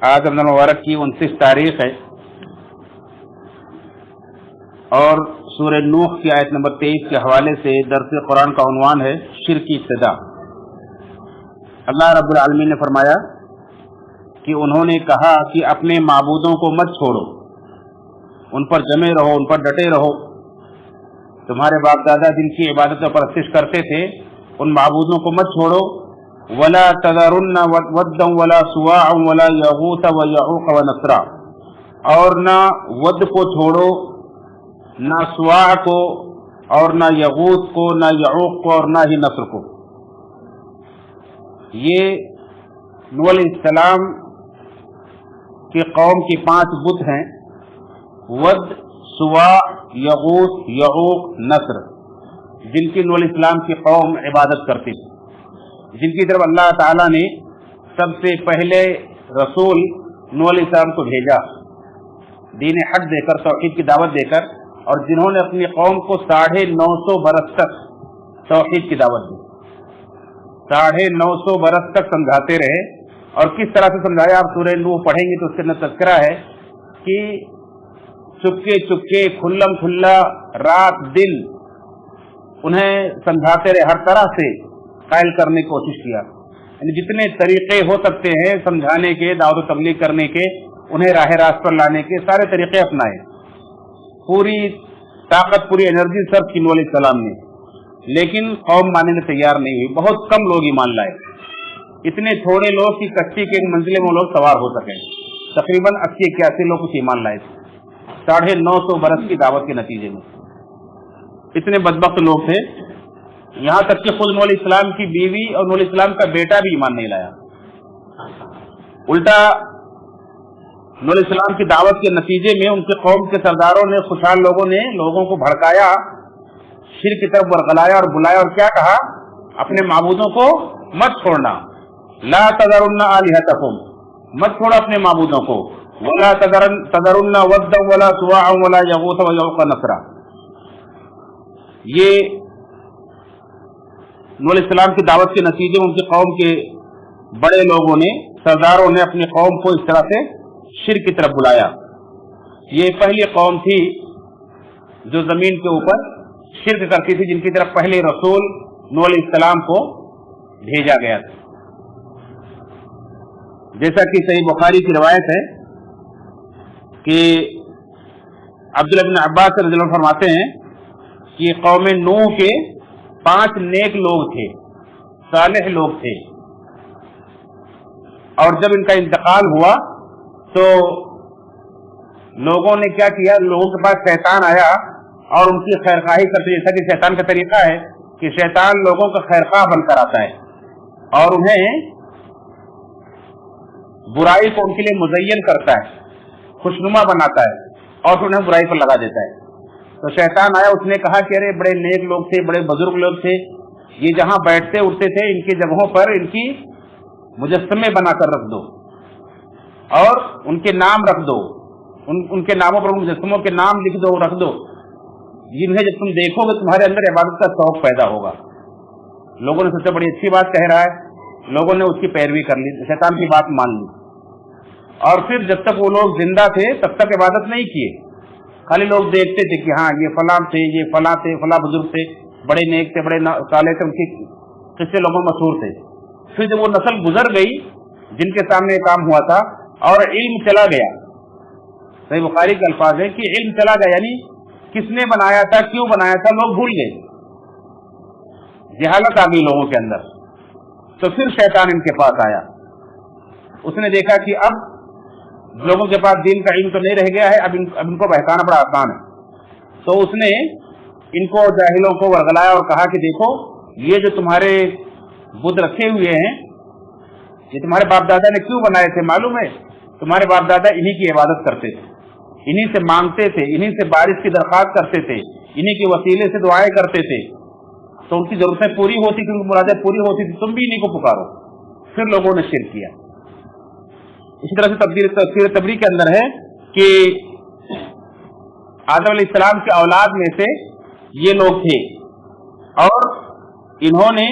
آج رمضان المبارک کی 29 تاریخ ہے اور سورہ نوح کی آیت نمبر 23 کے حوالے سے درس قرآن کا عنوان ہے شرک کی ابتدا۔ اللہ رب العالمین نے فرمایا کہ انہوں نے کہا کہ اپنے معبودوں کو مت چھوڑو، ان پر جمے رہو، ان پر ڈٹے رہو۔ تمہارے باپ دادا جن کی عبادت و پرستش کرتے تھے ان معبودوں کو مت چھوڑو۔ ولا تذرن ودا ولا سواعا ولا یغوث ویعوق ونسرا، اور نہ ود کو چھوڑو، نہ سواع کو، اور نہ یغوث کو، نہ یعوق کو، اور نہ ہی نصر کو۔ یہ نوح علیہ السلام کی قوم کی 5 بت ہیں، ود، سواع، یغوث، یعوق، نصر، جن کی نوح علیہ السلام کی قوم عبادت کرتی تھی، جن کی طرف اللہ تعالیٰ نے سب سے پہلے رسول نوح علیہ السلام کو بھیجا دین حق دے کر، توحید کی دعوت دے کر، اور جنہوں نے اپنی قوم کو 950 برس تک توحید کی دعوت دی، 950 برس تک سمجھاتے رہے۔ اور کس طرح سے سمجھایا، آپ سورہ نوح پڑھیں گے تو اس کے اندر تذکرہ ہے کہ چپکے چپکے، کھلم کھلا، رات دن انہیں سمجھاتے رہے، ہر طرح سے قائل کرنے کی کوشش کیا، یعنی جتنے طریقے ہو سکتے ہیں سمجھانے کے، دعوت و تبلیغ کرنے کے، انہیں راہ راست پر لانے کے سارے طریقے اپنائے، پوری طاقت، پوری انرجی صرف کی نوح علیہ السلام نے، لیکن قوم ماننے میں تیار نہیں ہوئی۔ بہت کم لوگ ایمان لائے، اتنے تھوڑے لوگ کی کشتی کے منزلے میں لوگ سوار ہو سکے، تقریباً 80-81 لوگ کچھ ایمان لائے تھے 950 برس کی دعوت کے نتیجے میں۔ اتنے بدبخت لوگ تھے، یہاں تک کہ خود نوح علیہ السلام کی بیوی اور نوح علیہ السلام کا بیٹا بھی ایمان نہیں لایا۔ الٹا نوح علیہ السلام کی دعوت کے نتیجے میں ان کے قوم کے سرداروں نے، خوشحال لوگوں نے لوگوں کو بھڑکایا، شرک کی طرف ورغلایا اور بلایا، اور کیا کہا، اپنے معبودوں کو مت چھوڑنا، لا تذرن آلہتکم، مت چھوڑا اپنے معبودوں کو، ولا تذرن ودا ولا سواعا ولا یغوث ویعوق ونسرا۔ یہ نوح علیہ السلام کی دعوت کے نتیجے میں ان کی قوم کے بڑے لوگوں نے، سرداروں نے اپنی قوم کو اس طرح سے شرک کی طرف بلایا۔ یہ پہلی قوم تھی جو زمین کے اوپر شرک کرتی تھی، جن کی طرف پہلے رسول نوح علیہ السلام کو بھیجا گیا تھا۔ جیسا کہ صحیح بخاری کی روایت ہے کہ عبداللہ بن عباس رضی اللہ عنہ فرماتے ہیں کہ قوم نوح کے 5 نیک لوگ تھے، صالح لوگ تھے، اور جب ان کا انتقال ہوا تو لوگوں نے کیا کیا، لوگوں کے پاس شیطان آیا اور ان کی خیرخواہی کرتے، جیسا کہ شیطان کا طریقہ ہے کہ شیطان لوگوں کا خیرخواہ بن کر آتا ہے اور انہیں برائی کو ان کے لیے مزین کرتا ہے، خوشنما بناتا ہے اور انہیں برائی پر لگا دیتا ہے۔ تو شیطان آیا، اس نے کہا کہ ارے بڑے نیک لوگ تھے، بڑے بزرگ لوگ تھے، یہ جہاں بیٹھتے اٹھتے تھے ان کی جگہوں پر ان کی مجسمے بنا کر رکھ دو اور ان کے نام رکھ دو، ان کے ناموں پر ان مجسموں کے نام لکھ دو، رکھ دو، جنہیں جب تم دیکھو گے تمہارے اندر عبادت کا شوق پیدا ہوگا۔ لوگوں نے سب سے بڑی اچھی بات کہہ رہا ہے، لوگوں نے اس کی پیروی کر لی، شیطان کی بات مان لی، اور پھر جب تک وہ لوگ زندہ تھے تب تک عبادت نہیں کیے، خالی لوگ دیکھتے تھے کہ ہاں یہ فلاں تھے، یہ فلاں تھے، فلاں بزرگ تھے، بڑے نیک تھے، بڑے صالح تھے، ان کے قصے لوگوں میں مشہور تھے۔ پھر جب وہ نسل گزر گئی جن کے سامنے یہ کام ہوا تھا اور علم چلا گیا، صحیح بخاری کے الفاظ ہے کہ علم چلا گیا، یعنی کس نے بنایا تھا، کیوں بنایا تھا، لوگ بھول گئے، جہالت آ گئی لوگوں کے اندر۔ تو پھر شیطان ان کے پاس آیا، اس نے دیکھا کہ اب لوگوں کے پاس دین کا علم تو نہیں رہ گیا ہے، اب ان کو بہکانا بڑا آسان ہے۔ تو اس نے ان کو، جاہلوں کو ورغلایا اور کہا کہ دیکھو یہ جو تمہارے بت رکھے ہوئے ہیں یہ تمہارے باپ دادا نے کیوں بنائے تھے معلوم ہے؟ تمہارے باپ دادا انہی کی عبادت کرتے تھے، انہی سے مانگتے تھے، انہی سے بارش کی درخواست کرتے تھے، انہی کے وسیلے سے دعائیں کرتے تھے، تو ان کی ضرورتیں پوری ہوتی تھی، ان کی مرادیں پوری ہوتی تھی، تم بھی انہی کو پکارو۔ پھر لوگوں نے شرک کیا۔ اسی طرح سے تفسیر تبری کے اندر ہے کہ آدم علیہ السلام کے اولاد میں سے یہ لوگ تھے اور انہوں نے،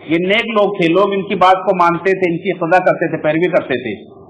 یہ نیک لوگ تھے، لوگ ان کی بات کو مانتے تھے، ان کی قضا کرتے تھے، پیروی کرتے تھے،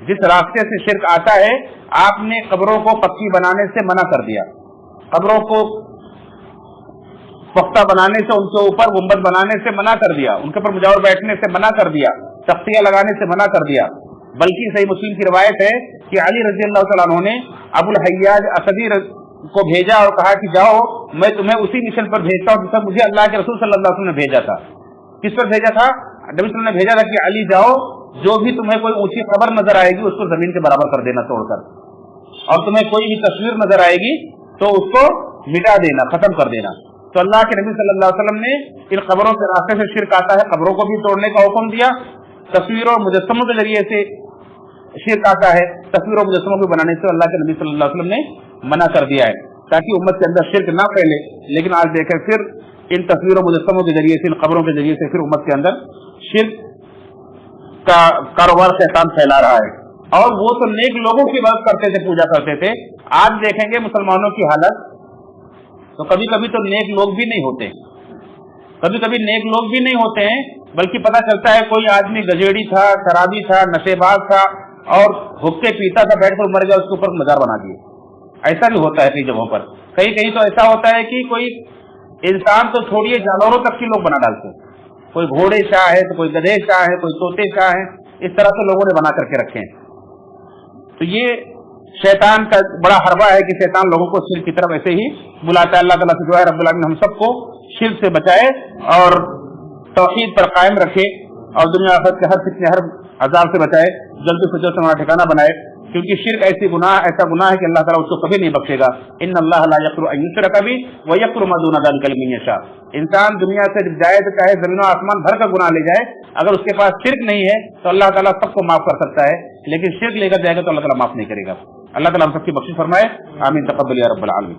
جس راستے سے شرک آتا ہے آپ نے قبروں کو پکی بنانے سے منع کر دیا، قبروں کو پختہ بنانے سے، ان کے اوپر گنبد بنانے سے منع کر دیا، ان کے اوپر مجاور بیٹھنے سے منع کر دیا، تختیاں لگانے سے منع کر دیا۔ بلکہ صحیح مسلم کی روایت ہے کہ علی رضی اللہ تعالیٰ عنہ نے ابو الحیاج اسدی کو بھیجا اور کہا کہ جاؤ میں تمہیں اسی مشن پر بھیجتا ہوں جس پر مجھے اللہ کے رسول صلی اللہ علیہ وسلم نے بھیجا تھا۔ کس پر بھیجا تھا؟ نبی صلی اللہ علیہ وسلم نے بھیجا تھا کہ علی جاؤ، جو بھی تمہیں کوئی اونچی قبر نظر آئے گی اس کو زمین کے برابر کر دینا توڑ کر، اور تمہیں کوئی بھی تصویر نظر آئے گی تو اس کو مٹا دینا، ختم کر دینا۔ تو اللہ کے نبی صلی اللہ علیہ وسلم نے ان قبروں کے راستے سے شرک آتا ہے، قبروں کو بھی توڑنے کا حکم دیا، تصویروں اور مجسموں کے ذریعے سے شرک آتا ہے، تصویروں اور مجسموں کو بنانے سے اللہ کے نبی صلی اللہ علیہ وسلم نے منع کر دیا ہے تاکہ امت کے اندر شرک نہ پھیلے۔ لیکن آج دیکھیں پھر ان تصویروں مجسموں کے ذریعے سے، ان قبروں کے ذریعے سے پھر امت کے اندر شرک کا کاروبار شیطان پھیلا رہا ہے۔ اور وہ تو نیک لوگوں کی عبادت کرتے تھے، پوجا کرتے تھے، آج دیکھیں گے مسلمانوں کی حالت، تو کبھی کبھی تو نیک لوگ بھی نہیں ہوتے، کبھی کبھی نیک لوگ بھی نہیں ہوتے ہیں، بلکہ پتہ چلتا ہے کوئی آدمی گجیڑی تھا، شرابی تھا، نشے باز تھا اور حقے پیتا تھا، بیٹھ کر مر گیا، اس کے اوپر مزار بنا دیے۔ ایسا بھی ہوتا ہے کئی جگہوں پر، کہیں کہیں تو ایسا ہوتا ہے کہ کوئی انسان تو چھوڑیے جانوروں تک کی لوگ بنا ڈالتے ہیں، کوئی گھوڑے شاہ ہے تو کوئی گدھے شاہ ہے، کوئی طوطے شاہ ہے، اس طرح سے لوگوں نے بنا کر کے رکھے ہیں۔ تو یہ شیطان کا بڑا حربہ ہے کہ شیطان لوگوں کو شرک کی طرف ایسے ہی بلاتا ہے۔ اللہ تعالیٰ سے دعا ہے رب العالمین ہم سب کو شرک سے بچائے اور توحید پر قائم رکھے، اور دنیا آخرت کے ہر فتنے، ہر عذاب سے بچائے، جلد سے جلد ہمارا ٹھکانہ بنائے، کیونکہ شرک ایسا گناہ ہے کہ اللہ تعالیٰ اس کو کبھی نہیں بخشے گا۔ ان اللہ لا یغفر ان یشرک بہ ویغفر ما دون ذلک لمن یشاء۔ انسان دنیا سے جائے تو چاہے زمین و آسمان بھر کا گناہ لے جائے، اگر اس کے پاس شرک نہیں ہے تو اللہ تعالیٰ سب کو معاف کر سکتا ہے، لیکن شرک لے کر جائے گا تو اللہ تعالیٰ معاف نہیں کرے گا۔ اللہ تعالیٰ ہم سب کی بخشش فرمائے، آمین، تقبل یا رب العالمین۔